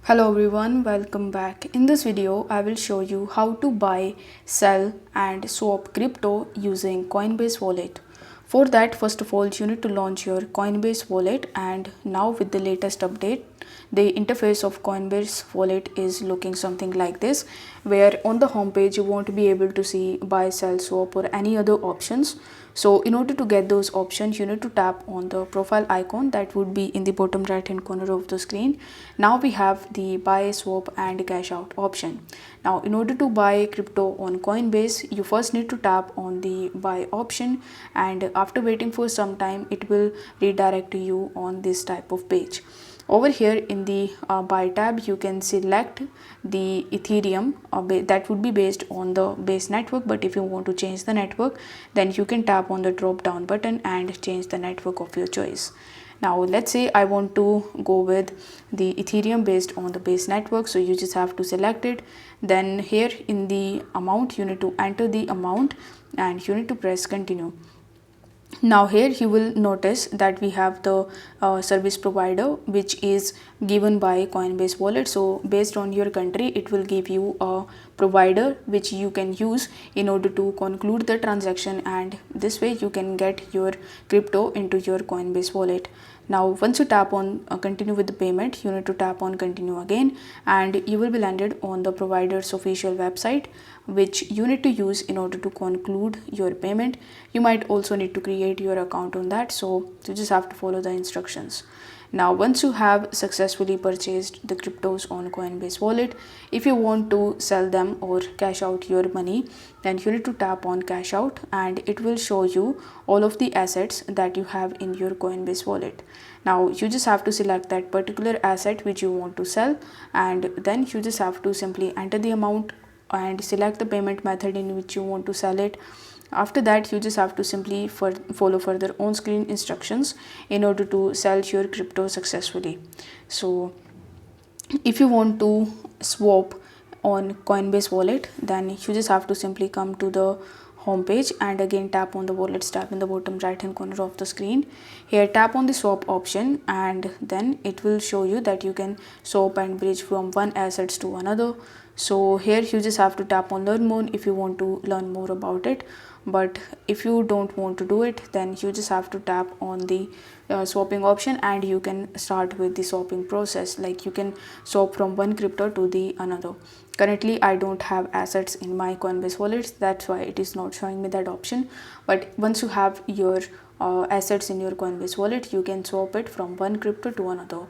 Hello everyone, welcome back. In this video, I will show you how to buy, sell and swap crypto using Coinbase Wallet. For that, first of all, you need to launch your Coinbase Wallet, and now with the latest update, the interface of Coinbase Wallet is looking something like this, where on the home page you won't be able to see buy, sell, swap or any other options. So in order to get those options, you need to tap on the profile icon that would be in the bottom right hand corner of the screen. Now we have the buy, swap and cash out option. Now in order to buy crypto on Coinbase, you first need to tap on the buy option, and after waiting for some time, it will redirect you on this type of page. Over here in the buy tab, you can select the Ethereum that would be based on the base network, but if you want to change the network, then you can tap on the drop down button and change the network of your choice. Now let's say I want to go with the Ethereum based on the base network, so you just have to select it. Then here in the amount, you need to enter the amount and you need to press continue. Now here you will notice that we have the service provider which is given by Coinbase Wallet. So based on your country, it will give you a provider which you can use in order to conclude the transaction, and this way you can get your crypto into your Coinbase Wallet. Now once you tap on continue with the payment, you need to tap on continue again, and you will be landed on the provider's official website which you need to use in order to conclude your payment. You might also need to create your account on that, so you just have to follow the instructions. Now once you have successfully purchased the cryptos on Coinbase Wallet, if you want to sell them or cash out your money, then you need to tap on cash out, and it will show you all of the assets that you have in your Coinbase Wallet. Now you just have to select that particular asset which you want to sell, and then you just have to simply enter the amount and select the payment method in which you want to sell it. After that, you just have to simply follow further on screen instructions in order to sell your crypto successfully. So if you want to swap on Coinbase Wallet, then you just have to simply come to the home page and again tap on the wallets tab in the bottom right hand corner of the screen. Here tap on the swap option, and then it will show you that you can swap and bridge from one assets to another. So here you just have to tap on learn more if you want to learn more about it, but if you don't want to do it, then you just have to tap on the swapping option and you can start with the swapping process. Like you can swap from one crypto to the another. Currently I don't have assets in my Coinbase wallets, that's why it is not showing me that option. But once you have your assets in your Coinbase wallet, you can swap it from one crypto to another.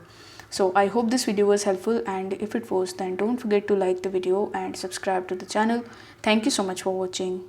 So I hope this video was helpful, and if it was, then don't forget to like the video and subscribe to the channel. Thank you so much for watching.